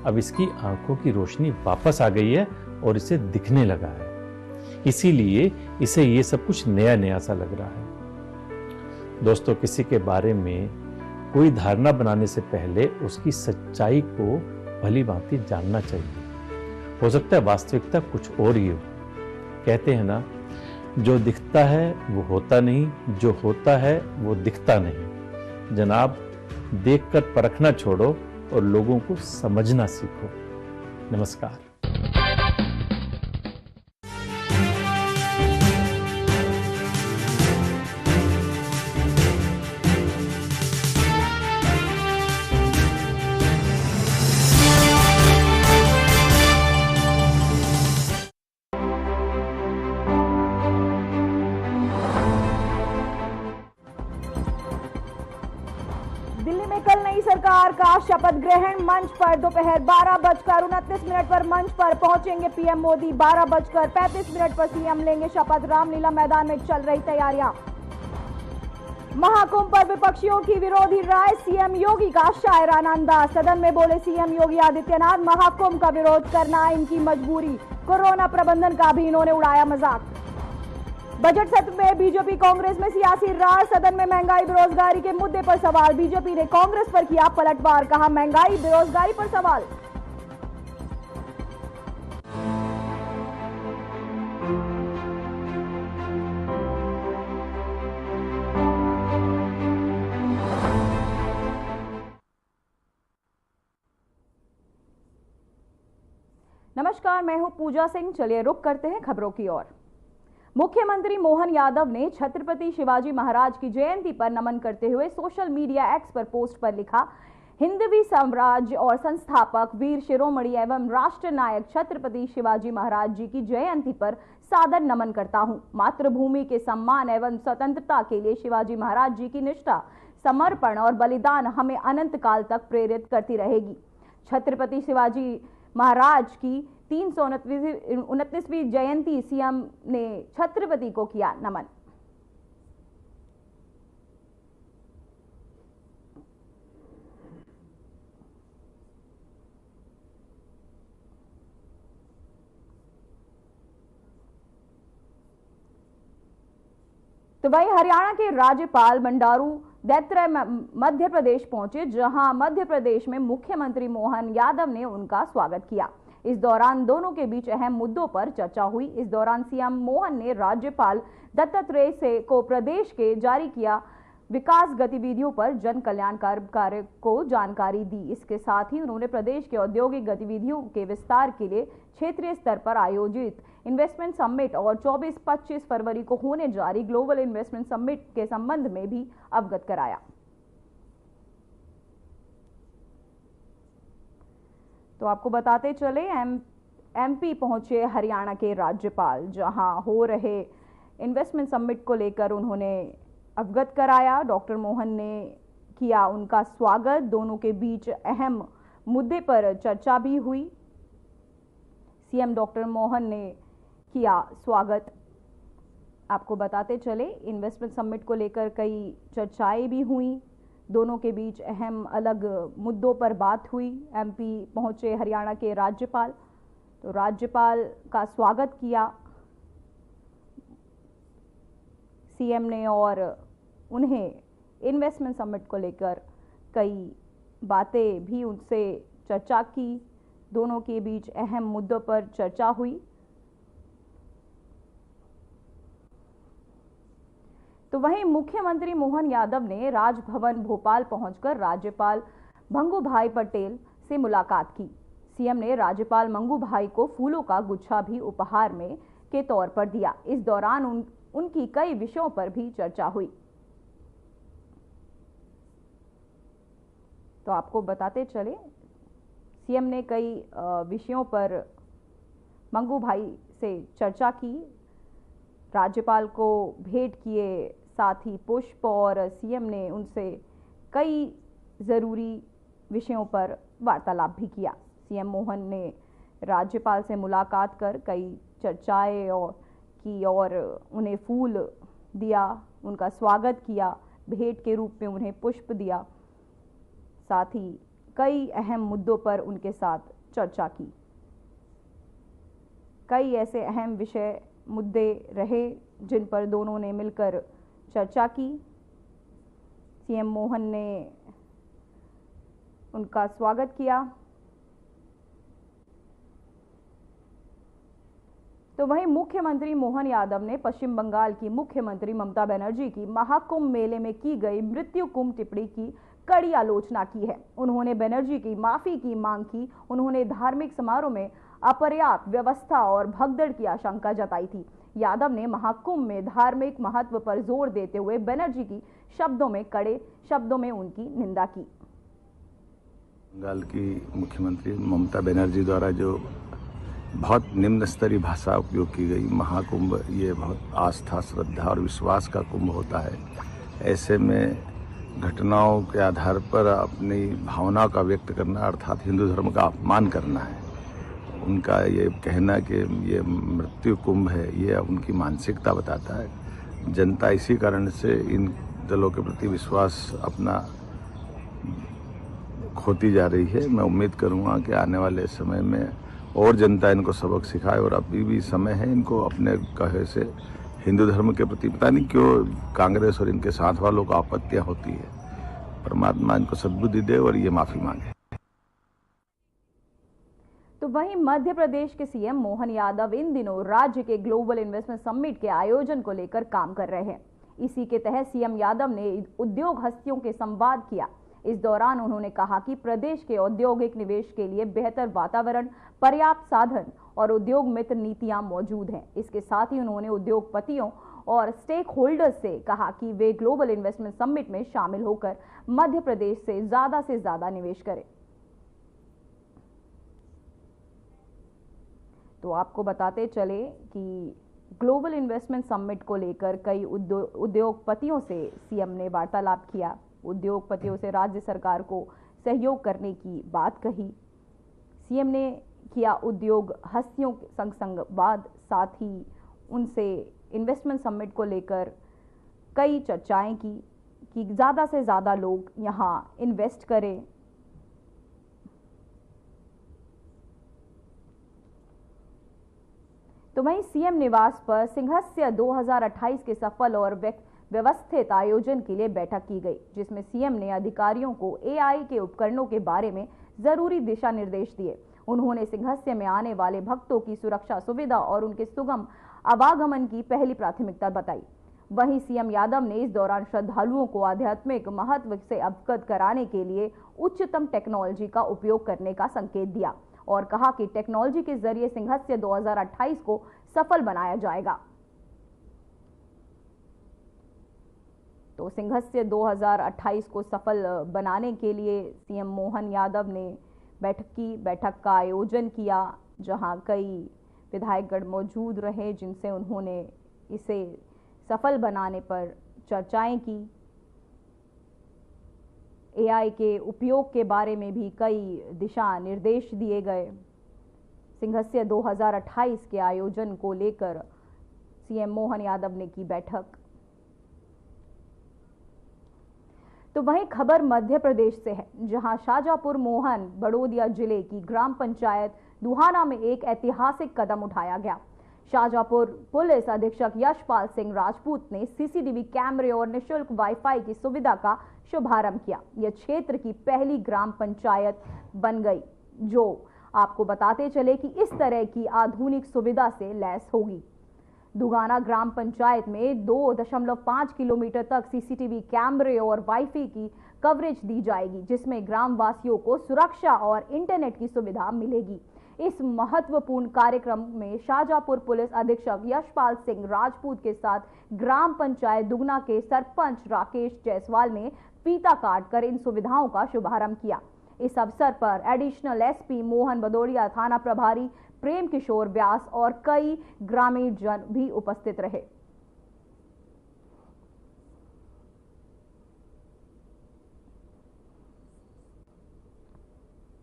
अब इसकी आंखों की रोशनी वापस आ गई है और इसे दिखने लगा है। इसीलिए इसे ये सब कुछ नया नया सा लग रहा है। दोस्तों, किसी के बारे में कोई धारणा बनाने से पहले उसकी सच्चाई को भली भांति जानना चाहिए। हो सकता है वास्तविकता कुछ और ही हो। कहते हैं ना, जो दिखता है वो होता नहीं, जो होता है वो दिखता नहीं। जनाब, देखकर परखना छोड़ो और लोगों को समझना सीखो। नमस्कार। दिल्ली में कल नई सरकार का शपथ ग्रहण। मंच पर दोपहर 12:29 पर मंच पर पहुंचेंगे पीएम मोदी। 12:35 पर सीएम लेंगे शपथ। रामलीला मैदान में चल रही तैयारियां। महाकुंभ पर विपक्षियों की विरोधी राय। सीएम योगी का शायराना अंदाज। सदन में बोले सीएम योगी आदित्यनाथ, महाकुंभ का विरोध करना इनकी मजबूरी। कोरोना प्रबंधन का भी इन्होंने उड़ाया मजाक। बजट सत्र में बीजेपी कांग्रेस में सियासी रार। सदन में महंगाई बेरोजगारी के मुद्दे पर सवाल। बीजेपी ने कांग्रेस पर किया पलटवार। कहा महंगाई बेरोजगारी पर सवाल। नमस्कार, मैं हूं पूजा सिंह। चलिए रुक करते हैं खबरों की ओर। मुख्यमंत्री मोहन यादव ने छत्रपति शिवाजी महाराज की जयंती पर नमन करते हुए सोशल मीडिया एक्स पर पोस्ट पर लिखा, हिंदवी साम्राज्य और संस्थापक वीर शिरोमणि एवं राष्ट्र नायक छत्रपति शिवाजी महाराज जी की जयंती पर सादर नमन करता हूं। मातृभूमि के सम्मान एवं स्वतंत्रता के लिए शिवाजी महाराज जी की निष्ठा, समर्पण और बलिदान हमें अनंत काल तक प्रेरित करती रहेगी। छत्रपति शिवाजी महाराज की 329वीं जयंती, सीएम ने छत्रपति को किया नमन। तो वही हरियाणा के राज्यपाल बंडारू दत्तात्रेय मध्य प्रदेश पहुंचे, जहां मध्य प्रदेश में मुख्यमंत्री मोहन यादव ने उनका स्वागत किया। इस दौरान दोनों के बीच अहम मुद्दों पर चर्चा हुई। इस दौरान सीएम मोहन ने राज्यपाल दत्तात्रेय से को प्रदेश के जारी किया विकास गतिविधियों पर जन कल्याणकारी कार्य को जानकारी दी। इसके साथ ही उन्होंने प्रदेश के औद्योगिक गतिविधियों के विस्तार के लिए क्षेत्रीय स्तर पर आयोजित इन्वेस्टमेंट समिट और 24-25 फरवरी को होने जा रही ग्लोबल इन्वेस्टमेंट समिट के संबंध में भी अवगत कराया। तो आपको बताते चले, एमपी पहुंचे हरियाणा के राज्यपाल, जहां हो रहे इन्वेस्टमेंट समिट को लेकर उन्होंने अवगत कराया। डॉक्टर मोहन ने किया उनका स्वागत। दोनों के बीच अहम मुद्दे पर चर्चा भी हुई। सीएम डॉक्टर मोहन ने किया स्वागत। आपको बताते चले, इन्वेस्टमेंट समिट को लेकर कई चर्चाएं भी हुई। दोनों के बीच अहम अलग मुद्दों पर बात हुई। एमपी पहुंचे हरियाणा के राज्यपाल, तो राज्यपाल का स्वागत किया सीएम ने और उन्हें इन्वेस्टमेंट समिट को लेकर कई बातें भी उनसे चर्चा की। दोनों के बीच अहम मुद्दों पर चर्चा हुई। तो वहीं मुख्यमंत्री मोहन यादव ने राजभवन भोपाल पहुंचकर राज्यपाल मंगू भाई पटेल से मुलाकात की। सीएम ने राज्यपाल मंगू भाई को फूलों का गुच्छा भी उपहार में के तौर पर दिया। इस दौरान उनकी कई विषयों पर भी चर्चा हुई। तो आपको बताते चले, सीएम ने कई विषयों पर मंगू भाई से चर्चा की, राज्यपाल को भेंट किए, साथ ही पुष्प, और सीएम ने उनसे कई जरूरी विषयों पर वार्तालाप भी किया। सीएम मोहन ने राज्यपाल से मुलाकात कर कई चर्चाएं की और उन्हें फूल दिया, उनका स्वागत किया, भेंट के रूप में उन्हें पुष्प दिया, साथ ही कई अहम मुद्दों पर उनके साथ चर्चा की। कई ऐसे अहम विषय मुद्दे रहे जिन पर दोनों ने मिलकर चर्चा की। सीएम मोहन ने उनका स्वागत किया। तो वहीं मुख्यमंत्री मोहन यादव ने पश्चिम बंगाल की मुख्यमंत्री ममता बनर्जी की महाकुंभ मेले में की गई मृत्यु कुंभ टिप्पणी की कड़ी आलोचना की है। उन्होंने बनर्जी की माफी की मांग की। उन्होंने धार्मिक समारोह में अपर्याप्त व्यवस्था और भगदड़ की आशंका जताई थी। यादव ने महाकुंभ में धार्मिक महत्व पर जोर देते हुए बनर्जी की कड़े शब्दों में उनकी निंदा की। बंगाल की मुख्यमंत्री ममता बनर्जी द्वारा जो बहुत निम्न स्तरीय भाषा उपयोग की गई, महाकुंभ ये बहुत आस्था, श्रद्धा और विश्वास का कुंभ होता है। ऐसे में घटनाओं के आधार पर अपनी भावना का व्यक्त करना अर्थात हिंदू धर्म का अपमान करना है। उनका ये कहना कि ये मृत्यु कुंभ है, ये उनकी मानसिकता बताता है। जनता इसी कारण से इन दलों के प्रति विश्वास अपना खोती जा रही है। मैं उम्मीद करूंगा कि आने वाले समय में और जनता इनको सबक सिखाए और अभी भी समय है इनको अपने कहे से हिंदू धर्म के प्रति, पता नहीं क्यों कांग्रेस और इनके साथ वालों को आपत्तियां होती है। परमात्मा इनको सद्बुद्धि दे और ये माफी मांगे। तो वहीं मध्य प्रदेश के सीएम मोहन यादव इन दिनों राज्य के ग्लोबल इन्वेस्टमेंट समिट के आयोजन को लेकर काम कर रहे हैं। इसी के तहत सीएम यादव ने उद्योग हस्तियों के संवाद किया। इस दौरान उन्होंने कहा कि प्रदेश के औद्योगिक निवेश के लिए बेहतर वातावरण, पर्याप्त साधन और उद्योग मित्र नीतियां मौजूद हैं। इसके साथ ही उन्होंने उद्योगपतियों और स्टेक होल्डर्स से कहा कि वे ग्लोबल इन्वेस्टमेंट समिट में शामिल होकर मध्य प्रदेश से ज्यादा निवेश करें। तो आपको बताते चले कि ग्लोबल इन्वेस्टमेंट समिट को लेकर कई उद्योगपतियों से सीएम ने वार्तालाप किया। उद्योगपतियों से राज्य सरकार को सहयोग करने की बात कही। सीएम ने किया उद्योग हस्तियों संग संवाद, साथ ही उनसे इन्वेस्टमेंट समिट को लेकर कई चर्चाएं की कि ज़्यादा से ज़्यादा लोग यहां इन्वेस्ट करें। तो वहीं सीएम निवास पर सिंघस्य 2028 के सफल और व्यवस्थित आयोजन के लिए बैठक की गई, जिसमें सीएम ने अधिकारियों को एआई के उपकरणों के बारे में जरूरी दिशा निर्देश दिए। उन्होंने सिंघस्य में आने वाले भक्तों की सुरक्षा सुविधा और उनके सुगम आवागमन की पहली प्राथमिकता बताई। वहीं सीएम यादव ने इस दौरान श्रद्धालुओं को आध्यात्मिक महत्व से अवगत कराने के लिए उच्चतम टेक्नोलॉजी का उपयोग करने का संकेत दिया और कहा कि टेक्नोलॉजी के जरिए सिंघस्य 2028 को सफल बनाया जाएगा। तो सिंघस्य 2028 को सफल बनाने के लिए सीएम मोहन यादव ने बैठक का आयोजन किया, जहां कई विधायकगण मौजूद रहे, जिनसे उन्होंने इसे सफल बनाने पर चर्चाएं की। एआई के उपयोग के बारे में भी कई दिशा निर्देश दिए गए। सिंघस्य 2028 के आयोजन को लेकर सीएम मोहन यादव ने की बैठक। तो वहीं खबर मध्य प्रदेश से है, जहां शाजापुर मोहन बड़ोदिया जिले की ग्राम पंचायत दुहाना में एक ऐतिहासिक कदम उठाया गया। शाजापुर पुलिस अधीक्षक यशपाल सिंह राजपूत ने सीसीटीवी कैमरे और निःशुल्क वाईफाई की सुविधा का शुभारंभ किया। यह क्षेत्र की पहली ग्राम पंचायत बन गई, जो आपको बताते चले कि इस तरह की आधुनिक सुविधा से लैस होगी। दुगाना ग्राम पंचायत में 2.5 किलोमीटर तक सीसीटीवी कैमरे और वाईफाई की कवरेज दी जाएगी, जिसमें ग्राम वासियों को सुरक्षा और इंटरनेट की सुविधा मिलेगी। इस महत्वपूर्ण कार्यक्रम में शाजापुर पुलिस अधीक्षक यशपाल सिंह राजपूत के साथ ग्राम पंचायत दुगना के सरपंच राकेश जायसवाल ने फीता काटकर इन सुविधाओं का शुभारंभ किया। इस अवसर पर एडिशनल एसपी मोहन भदौरिया, थाना प्रभारी प्रेम किशोर व्यास और कई ग्रामीण जन भी उपस्थित रहे।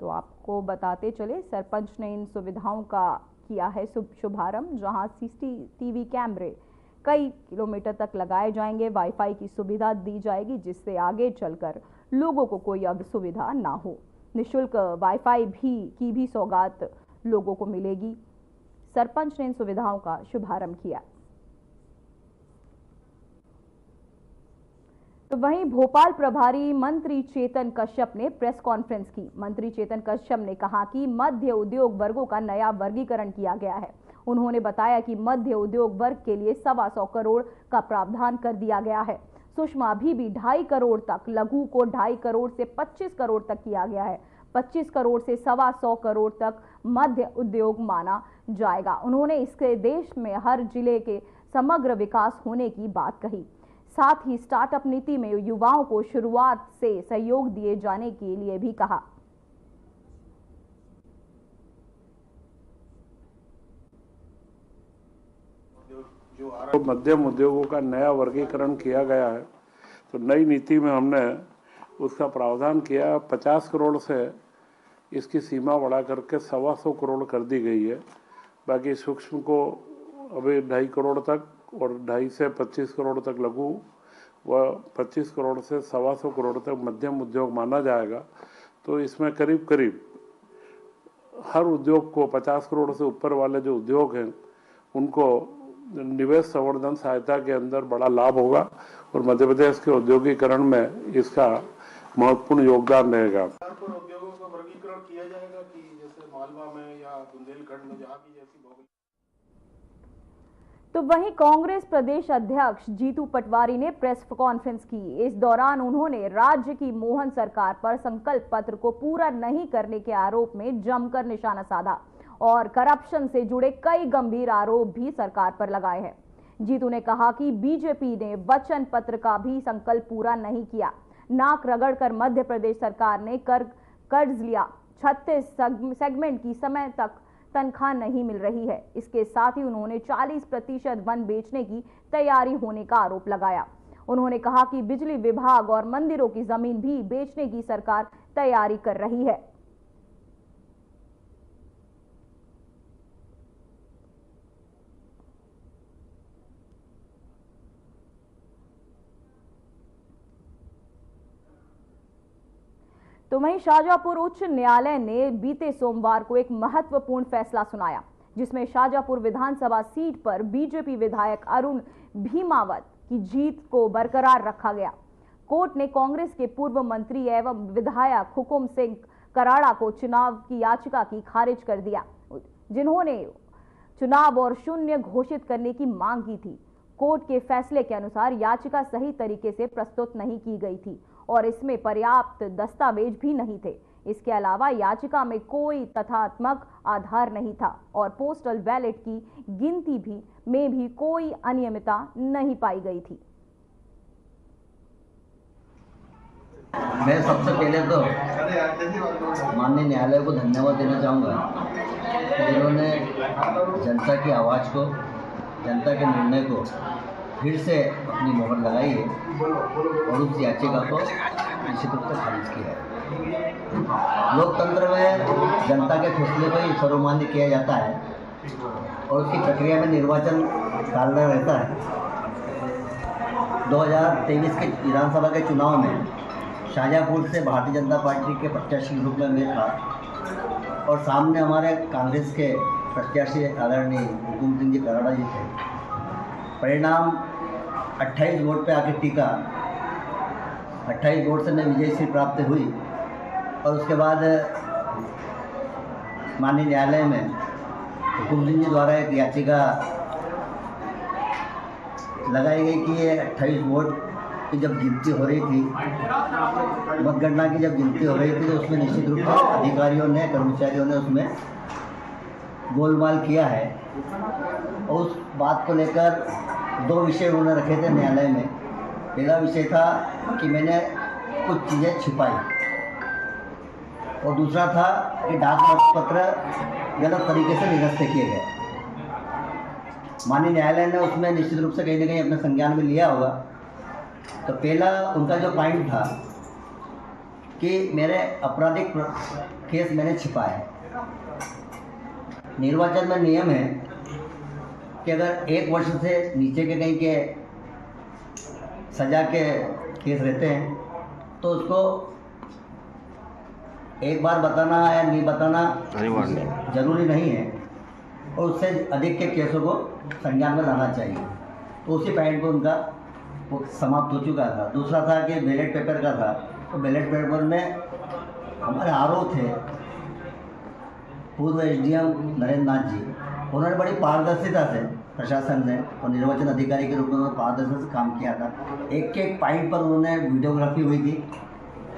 तो आपको बताते चले, सरपंच ने इन सुविधाओं का किया है शुभारंभ, जहां सीसीटीवी कैमरे कई किलोमीटर तक लगाए जाएंगे, वाईफाई की सुविधा दी जाएगी, जिससे आगे चलकर लोगों को कोई असुविधा ना हो। निःशुल्क वाईफाई की भी सौगात लोगों को मिलेगी। सरपंच ने इन सुविधाओं का शुभारंभ किया। तो वहीं भोपाल प्रभारी मंत्री चेतन कश्यप ने प्रेस कॉन्फ्रेंस की। मंत्री चेतन कश्यप ने कहा कि मध्य उद्योग वर्गों का नया वर्गीकरण किया गया है। उन्होंने बताया कि मध्य उद्योग वर्ग के लिए 125 करोड़ का प्रावधान कर दिया गया है। सूक्ष्म अभी भी 2.5 करोड़ तक, लघु को 2.5 करोड़ से 25 करोड़ तक किया गया है। 25 करोड़ से 125 करोड़ तक मध्य उद्योग माना जाएगा। उन्होंने इसके देश में हर जिले के समग्र विकास होने की बात कही। साथ ही स्टार्टअप नीति में युवाओं को शुरुआत से सहयोग दिए जाने के लिए भी कहा। जो मध्यम उद्योगों का नया वर्गीकरण किया गया है, तो नई नीति में हमने उसका प्रावधान किया। 50 करोड़ से इसकी सीमा बढ़ा करके 125 करोड़ कर दी गई है। बाकी सूक्ष्म को अभी 2.5 करोड़ तक और 2.5 से 25 करोड़ तक लघु व 25 करोड़ से 125 करोड़ तक मध्यम उद्योग माना जाएगा। तो इसमें करीब करीब हर उद्योग को 50 करोड़ से ऊपर वाले जो उद्योग हैं उनको निवेश संवर्धन सहायता के अंदर बड़ा लाभ होगा और मध्य प्रदेश के औद्योगिकरण में इसका महत्वपूर्ण योगदान रहेगा। उद्योगों का वर्गीकरण किया जाएगा कि जैसे मालवा में या बुंदेलखंड में जहाँ की जैसी भौगोलिक। तो वहीं कांग्रेस प्रदेश अध्यक्ष जीतू पटवारी ने प्रेस कॉन्फ्रेंस की। इस दौरान उन्होंने राज्य की मोहन सरकार पर संकल्प पत्र को पूरा नहीं करने के आरोप में जमकर निशाना साधा और करप्शन से जुड़े कई गंभीर आरोप भी सरकार पर लगाए हैं। जीतू ने कहा कि बीजेपी ने वचन पत्र का भी संकल्प पूरा नहीं किया। नाक रगड़कर मध्य प्रदेश सरकार ने कर्ज लिया। 36 सेगमेंट की समय तक तनख्वाह नहीं मिल रही है। इसके साथ ही उन्होंने 40% वन बेचने की तैयारी होने का आरोप लगाया। उन्होंने कहा कि बिजली विभाग और मंदिरों की जमीन भी बेचने की सरकार तैयारी कर रही है। तो वहीं शाहजहांपुर उच्च न्यायालय ने बीते सोमवार को एक महत्वपूर्ण फैसला सुनाया, जिसमें शाहजहांपुर विधानसभा सीट पर बीजेपी विधायक अरुण भीमावत की जीत को बरकरार रखा गया। कोर्ट ने कांग्रेस के पूर्व मंत्री एवं विधायक हुकुम सिंह कराड़ा को चुनाव की याचिका की खारिज कर दिया, जिन्होंने चुनाव और शून्य घोषित करने की मांग की थी। कोर्ट के फैसले के अनुसार याचिका सही तरीके से प्रस्तुत नहीं की गई थी और इसमें पर्याप्त दस्तावेज भी नहीं थे। इसके अलावा याचिका में कोई तथ्यात्मक आधार नहीं था और पोस्टल बैलेट की गिनती में भी कोई अनियमितता नहीं पाई गई थी। मैं सबसे पहले तो माननीय न्यायालय को धन्यवाद देना चाहूँगा, जिन्होंने जनता की आवाज़ को, जनता के निर्णय को फिर से अपनी मोहर लगाई है और उस याचिका को निश्चित रूप से खारिज किया है। लोकतंत्र में जनता के फैसले को ही सर्वमान्य किया जाता है और उसकी प्रक्रिया में निर्वाचन कालना रहता है। 2023 के विधानसभा के चुनाव में शाहजहांपुर से भारतीय जनता पार्टी के प्रत्याशी के रूप में मैं था और सामने हमारे कांग्रेस के प्रत्याशी आदरणीय हुकुम सिंह जी कराड़ा जी थे। परिणाम 28 वोट पे आके टिका। 28 वोट से मैं विजय श्री प्राप्त हुई और उसके बाद माननीय न्यायालय में हुकुम सिंह जी द्वारा एक याचिका लगाई गई कि ये 28 वोट की जब गिनती हो रही थी, मतगणना की जब गिनती हो रही थी, तो उसमें निश्चित रूप से अधिकारियों ने, कर्मचारियों ने उसमें गोलमाल किया है। और उस बात को लेकर 2 विषय उन्होंने रखे थे न्यायालय में। पहला विषय था कि मैंने कुछ चीज़ें छिपाई और दूसरा था कि डाक मतपत्र गलत तरीके से निरस्त किए गए। माननीय न्यायालय ने उसमें निश्चित रूप से कहीं ना कहीं अपने संज्ञान में लिया होगा। तो पहला उनका जो पॉइंट था कि मेरे आपराधिक केस मैंने छिपाया है। निर्वाचन में नियम है कि अगर 1 वर्ष से नीचे के कहीं के सजा के केस रहते हैं तो उसको एक बार बताना या नहीं बताना जरूरी नहीं है, और उससे अधिक के केसों को संज्ञान में लाना चाहिए। तो उसी पॉइंट पर उनका वो समाप्त हो चुका था। दूसरा था कि बैलेट पेपर का था, तो बैलेट पेपर में हमारे आरोप थे पूर्व एसडीएम नरेंद्र नाथ जी, उन्होंने बड़ी पारदर्शिता से प्रशासन ने और निर्वाचन अधिकारी के रूप में उन्होंने पारदर्शिता से काम किया था। एक एक पॉइंट पर उन्होंने वीडियोग्राफी हुई थी,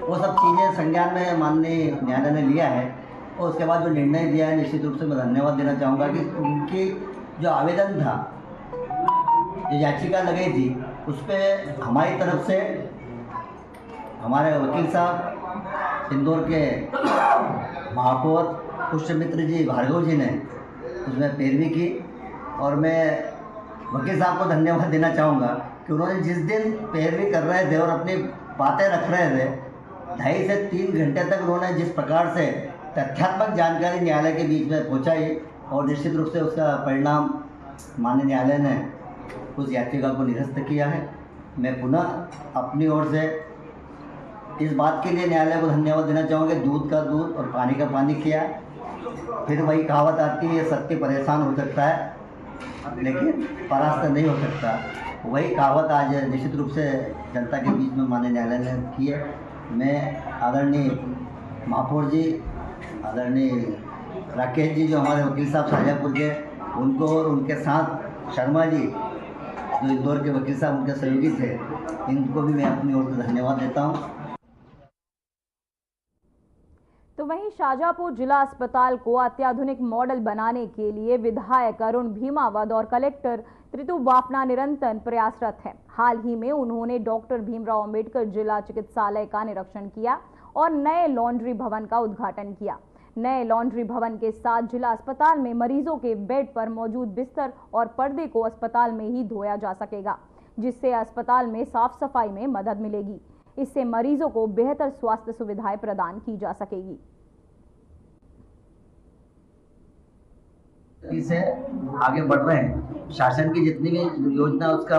वो सब चीज़ें संज्ञान में माननीय न्यायालय ने लिया है। और उसके बाद जो निर्णय दिया है, निश्चित रूप से मैं धन्यवाद देना चाहूँगा कि उनकी जो आवेदन था, जो याचिका लगाई थी, उस पर हमारी तरफ से हमारे वकील साहब इंदौर के महापौर पुष्यमित्र जी भार्गव जी ने उसमें पैरवी की। और मैं वकील साहब को धन्यवाद देना चाहूँगा कि उन्होंने जिस दिन पैरवी कर रहे थे और अपनी बातें रख रहे थे, 2.5 से 3 घंटे तक उन्होंने जिस प्रकार से तथ्यात्मक जानकारी न्यायालय के बीच में पहुँचाई, और निश्चित रूप से उसका परिणाम माननीय न्यायालय ने उस याचिका को निरस्त किया है। मैं पुनः अपनी ओर से इस बात के लिए न्यायालय को धन्यवाद देना चाहूँगा कि दूध का दूध और पानी का पानी किया। फिर वही कहावत आती है, सत्य परेशान हो सकता है लेकिन परास्त नहीं हो सकता। वही कहावत आज निश्चित रूप से जनता के बीच में माननीय न्यायालय ने की है। मैं आदरणीय महापौर जी, आदरणीय राकेश जी जो हमारे वकील साहब शाहजहाँपुर के, उनको और उनके साथ शर्मा जी जो इंदौर के वकील साहब उनके सहयोगी थे, इनको भी मैं अपनी ओर से धन्यवाद देता हूँ। तो वहीं शाहजहाँपुर जिला अस्पताल को अत्याधुनिक मॉडल बनाने के लिए विधायक अरुण भीमावत और कलेक्टर त्रितु बाफना निरंतर प्रयासरत हैं। हाल ही में उन्होंने डॉक्टर भीमराव अंबेडकर जिला चिकित्सालय का निरीक्षण किया और नए लॉन्ड्री भवन का उद्घाटन किया। नए लॉन्ड्री भवन के साथ जिला अस्पताल में मरीजों के बेड पर मौजूद बिस्तर और पर्दे को अस्पताल में ही धोया जा सकेगा, जिससे अस्पताल में साफ सफाई में मदद मिलेगी। इससे मरीजों को बेहतर स्वास्थ्य सुविधाएं प्रदान की जा सकेगी। इसे आगे बढ़ रहे हैं। शासन की जितनी भी योजना उसका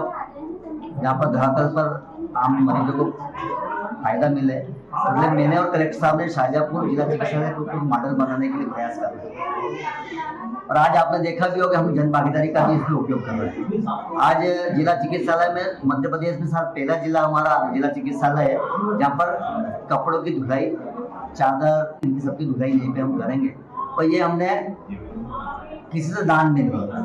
यहाँ पर धरातल पर आम मरीजों को फायदा मिले, इसलिए मैंने और कलेक्टर साहब ने शाहजहाँपुर जिला चिकित्सालय को कुछ मॉडल बनाने के लिए प्रयास कर रहे हैं। और आज आपने देखा भी होगा हम जन भागीदारी का भी इसमें उपयोग कर रहे हैं। आज जिला चिकित्सालय में मध्य प्रदेश में साथ पहला जिला हमारा जिला चिकित्सालय है जहाँ पर कपड़ों की धुलाई, चादर, इनकी सबकी धुलाई यहीं पे हम करेंगे। और ये हमने किसी से दान नहीं दिया।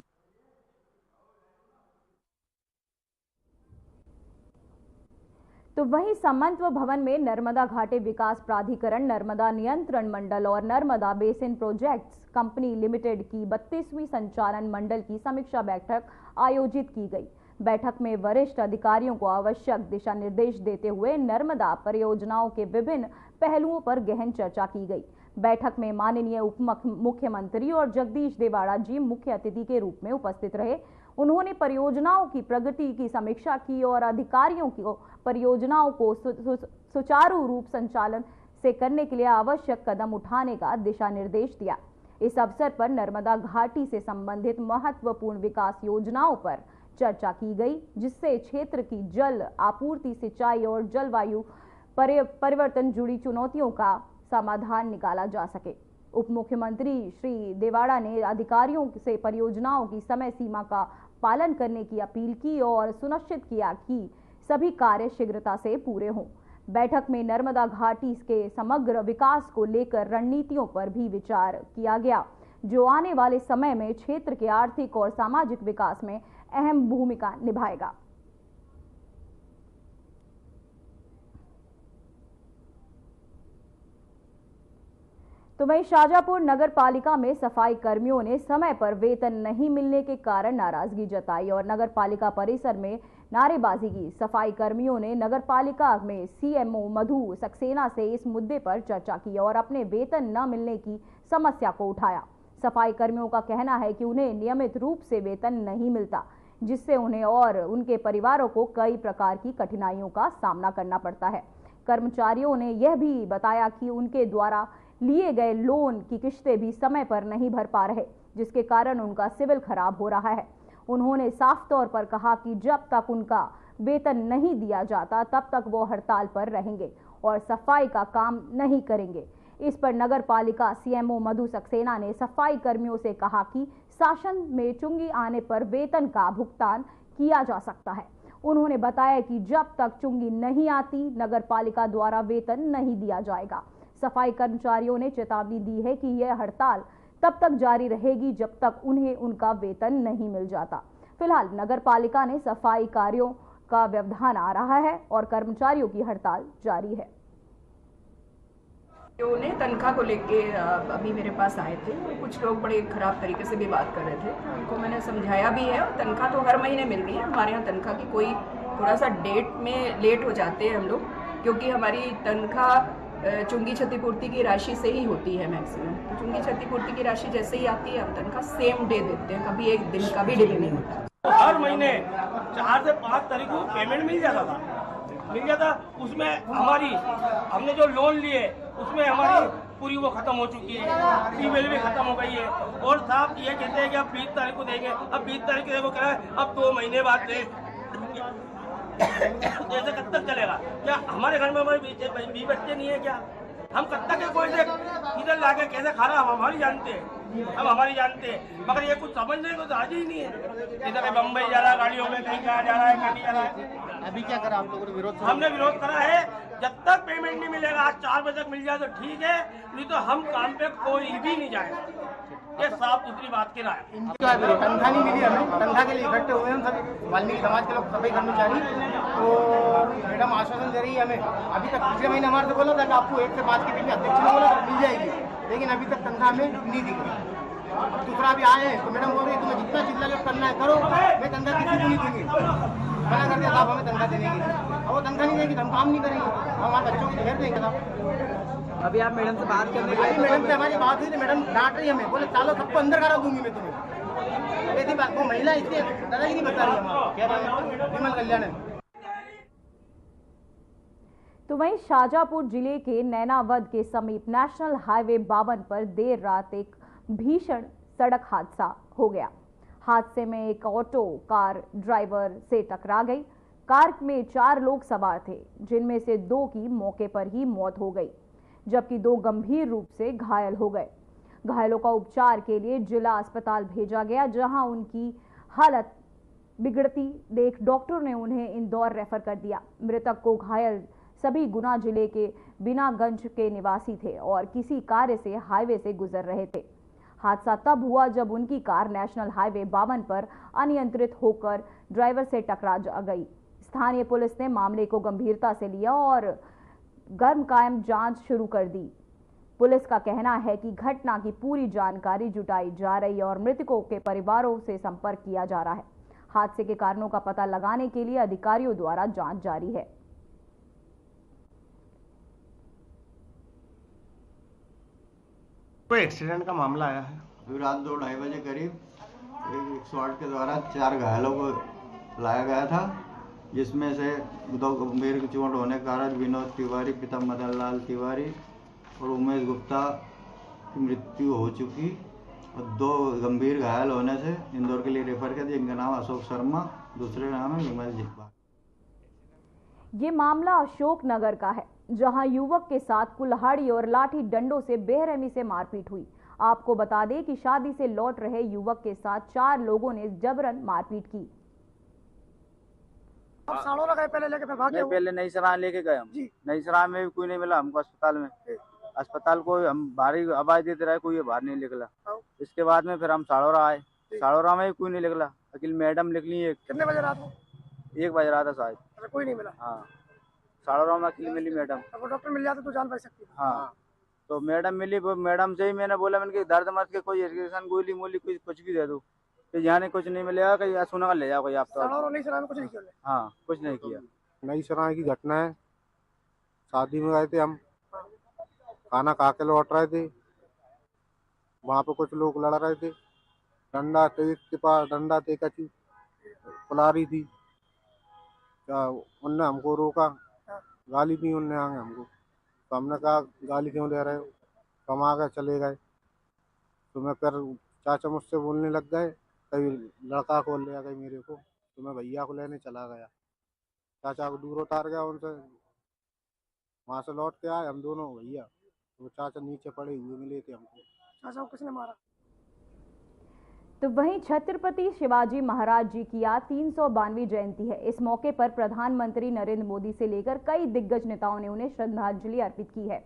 तो वहीं समन्वय भवन में नर्मदा घाटी विकास प्राधिकरण, नर्मदा नियंत्रण मंडल और Narmada basin projects company limited की 32वीं संचालन मंडल की समीक्षा बैठक आयोजित की गई। बैठक में वरिष्ठ अधिकारियों को आवश्यक दिशा निर्देश देते हुए नर्मदा परियोजनाओं के विभिन्न पहलुओं पर गहन चर्चा की गई। बैठक में माननीय उप मुख्यमंत्री और जगदीश देवाड़ा जी मुख्य अतिथि के रूप में उपस्थित रहे। उन्होंने परियोजनाओं की प्रगति की समीक्षा की और अधिकारियों को परियोजनाओं को सुचारू रूप संचालन से करने के लिए आवश्यक कदम उठाने का दिशा निर्देश दिया। इस अवसर पर नर्मदा घाटी से संबंधित महत्वपूर्ण विकास योजनाओं पर चर्चा की गई, जिससे क्षेत्र की जल आपूर्ति, सिंचाई और जलवायु परिवर्तन जुड़ी चुनौतियों का समाधान निकाला जा सके। उप मुख्यमंत्री श्री देवाड़ा ने अधिकारियों से परियोजनाओं की समय सीमा का पालन करने की अपील की और सुनिश्चित किया कि सभी कार्य शीघ्रता से पूरे हों। बैठक में नर्मदा घाटी के समग्र विकास को लेकर रणनीतियों पर भी विचार किया गया, जो आने वाले समय में क्षेत्र के आर्थिक और सामाजिक विकास में अहम भूमिका निभाएगा। तो वहीं शाहजहाँपुर नगर पालिका में सफाई कर्मियों ने समय पर वेतन नहीं मिलने के कारण नाराजगी जताई और नगर पालिका परिसर में नारेबाजी की। सफाई कर्मियों ने नगर पालिका में सीएमओ मधु सक्सेना से इस मुद्दे पर चर्चा की और अपने वेतन न मिलने की समस्या को उठाया। सफाई कर्मियों का कहना है कि उन्हें नियमित रूप से वेतन नहीं मिलता, जिससे उन्हें और उनके परिवारों को कई प्रकार की कठिनाइयों का सामना करना पड़ता है। कर्मचारियों ने यह भी बताया कि उनके द्वारा लिए गए लोन की किश्तें भी समय पर नहीं भर पा रहे, जिसके कारण उनका सिविल खराब हो रहा है। उन्होंने साफ तौर पर कहा कि जब तक उनका वेतन नहीं दिया जाता तब तक वो हड़ताल पर रहेंगे और सफाई का काम नहीं करेंगे। इस पर नगर पालिका सीएमओ मधु सक्सेना ने सफाई कर्मियों से कहा कि शासन में चुंगी आने पर वेतन का भुगतान किया जा सकता है। उन्होंने बताया कि जब तक चुंगी नहीं आती नगर पालिका द्वारा वेतन नहीं दिया जाएगा। सफाई कर्मचारियों ने चेतावनी दी है कि यह हड़ताल तब तक जारी रहेगी जब तक उन्हें उनका वेतन नहीं मिल जाता। फिलहाल नगर पालिका ने सफाई कार्यों का व्यवधान आ रहा है और कर्मचारियों की हड़ताल जारी है। ने तनख्वाह को लेके अभी मेरे पास आए थे और कुछ लोग बड़े खराब तरीके से भी बात कर रहे थे। उनको मैंने समझाया भी है और तनख्वाह तो हर महीने मिल रही है। हमारे यहाँ तनख्वाह की कोई थोड़ा सा डेट में लेट हो जाते हैं हम लोग, क्योंकि हमारी तनख्वाह चुंगी क्षतिपूर्ति की राशि से ही होती है मैक्सिमम। तो चुंगी क्षतिपूर्ति की राशि जैसे ही आती है हम तनख्वाह सेम डे देते हैं, कभी एक दिन का भी डिले नहीं होता। हर महीने 4 से 5 तारीख को पेमेंट मिल जाता था। उसमें हमने जो लोन लिए उसमें हमारी पूरी वो खत्म हो चुकी है, ईमेल भी खत्म हो गई है। और साहब ये कहते हैं कि अब 20 तारीख को देंगे, अब 20 तारीख को क्या है, अब 2 महीने बाद दे। ऐसे कब तक चलेगा? क्या हमारे घर में हमारे बीवी बच्चे नहीं है क्या? हम कब तक कोई से इधर लाके कैसे खा रहा हम हमारी जानते हैं, मगर ये कुछ समझने को तो आज ही नहीं है। इधर बम्बई जा रहा है गाड़ियों में, कहीं कहाँ जा रहा है, कहीं जा रहा है। अभी क्या करा आप लोगों ने? विरोध हमने विरोध करा है, जब तक पेमेंट नहीं मिलेगा, आज 4 बजे तक मिल जाए तो ठीक है, नहीं तो हम काम पे कोई भी नहीं जाएगा। ये साफ सुथरी बात की राय। तनख्वाह नहीं मिली हमें, तनख्वाह के लिए इकट्ठे हुए हम सभी वाल्मीकि समाज के लोग, सफाई कर्मचारी। तो मैडम आश्वासन दे रही है हमें। अभी तक पिछले महीने हमारे से बोला था कि आपको 1 से 5 के बीच में अध्यक्ष ने बोला मिल जाएगी, लेकिन अभी तक तनख्वाह हमें नहीं दी गई। दूसरा अभी आए हैं तो मैडम बोल रही है तुम्हें जितना चिल्ला के करना है करो, मैं तनख्वाह किसी को नहीं दूंगी। मना कर दिया साहब हमें तनख्वाह देने की। अब वो तनख्वाह नहीं देगी तो हम काम नहीं करेंगे, हम हमारे बच्चों को घेर देंगे साहब। अभी आप मैडम से बात करने गए? मैडम से हमारी बात हुई थी, मैडम डांट रही हमें, बोले सालों सबको अंदर करा दूंगी मैं तुम्हें। ऐसी बात वो महिला इसलिए दादागिरी बता रही है, क्या नाम है, विमल कल्याण है। तो वहीं शाजापुर जिले के नैनावद के समीप नेशनल हाईवे 52 पर देर रात एक भीषण सड़क हादसा हो गया। हादसे में एक ऑटो कार ड्राइवर से टकरा गई। कार में 4 लोग सवार थे, जिनमें से 2 की मौके पर ही मौत हो गई, जबकि 2 गंभीर रूप से घायल हो गए। घायलों का उपचार के लिए जिला अस्पताल भेजा गया, जहां उनकी हालत बिगड़ती देख डॉक्टर ने उन्हें इंदौर रेफर कर दिया। मृतक को घायल सभी गुना जिले के बीनागंज के निवासी थे और किसी कार्य से हाईवे से गुजर रहे थे। हादसा तब हुआ जब उनकी कार नेशनल हाईवे 52 पर अनियंत्रित होकर ड्राइवर से टकरा गई। स्थानीय पुलिस ने मामले को गंभीरता से लिया और गर्म कायम जांच शुरू कर दी। पुलिस का कहना है कि घटना की पूरी जानकारी जुटाई जा रही है और मृतकों के परिवारों से संपर्क किया जा रहा है। हादसे के कारणों का पता लगाने के लिए अधिकारियों द्वारा जांच जारी है। कोई एक्सीडेंट का मामला आया है। अभी रात 2-2:30 बजे करीब 108 के द्वारा 4 घायलों को लाया गया था, जिसमें से 2 गंभीर चोट होने के कारण विनोद तिवारी पिता मदन लाल तिवारी और उमेश गुप्ता की मृत्यु हो चुकी और 2 गंभीर घायल होने से इंदौर के लिए रेफर किया, जिनका नाम अशोक शर्मा, दूसरे नाम है विमल जिब्बा। ये मामला अशोक नगर का है, जहां युवक के साथ कुल्हाड़ी और लाठी डंडों से बेरहमी से मारपीट हुई। आपको बता दें कि शादी से लौट रहे युवक के साथ 4 लोगों ने जबरन मारपीट की। आप साड़ोरा गए पहले लेके भागे? पहले नई सराय लेके गए हम। नई सराय में भी कोई नहीं मिला हमको। अस्पताल को हम बाहरी आवाज देते रहे, कोई बाहर नहीं निकला। इसके बाद में फिर हम साड़ोरा आए, साड़ोरा में भी कोई नहीं निकला। अकेले मैडम निकली एक। कितने बजे रात को? 1 बज रहा था शायद। कोई नहीं मिला? हाँ, साड़ोरा में अकेले मिली मैडम। वो डॉक्टर मिल जाते तो जान बच सकती। हाँ, तो मैडम मिली, मैडम से ही मैंने बोला मैंने दर्द मर्द के कोई इंजेक्शन गोली मोली कुछ भी दे दो। तो यहाँ कुछ नहीं मिलेगा, कहीं सुना ले जाओ आप तो। नई सराय में कुछ नहीं किया? हाँ, कुछ नहीं किया। नई सराय की घटना है। शादी में गए थे हम, खाना खा के लौट रहे थे, वहाँ पे कुछ लोग लड़ रहे थे। डंडा थे के पास, डंडा थे कची कुल्हाड़ी थी। उनने हमको रोका, गाली दी उनने आगे हमको। तो हमने कहा गाली क्यों दे रहे हो, तो हम आगे चले गए। तो मैं फिर चाचा मुझसे बोलने लग गए, कभी लड़का को ले गए मेरे को, तो मैं भैया को लेने चला गया। चाचा को दूर उतार गया उनसे, वहाँ से लौट के आए हम दोनों भैया। तो चाचा नीचे पड़े हुए मिले थे हमको। चाचा को किसने मारा? तो वहीं छत्रपति शिवाजी महाराज जी की आज 392वीं जयंती है। इस मौके पर प्रधानमंत्री नरेंद्र मोदी से लेकर कई दिग्गज नेताओं ने उन्हें श्रद्धांजलि अर्पित की है।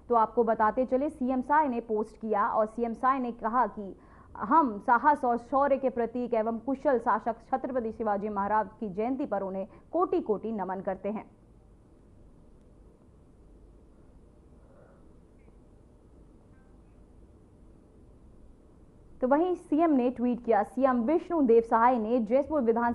तो आपको बताते चले, सीएम साय ने पोस्ट किया और सीएम साय ने कहा कि हम साहस और शौर्य के प्रतीक एवं कुशल शासक छत्रपति शिवाजी महाराज की जयंती पर उन्हें कोटि कोटि नमन करते हैं। तो वहीं सीएम ने ट्वीट किया, सीएम विष्णुदेव साय ने जयपुर विधान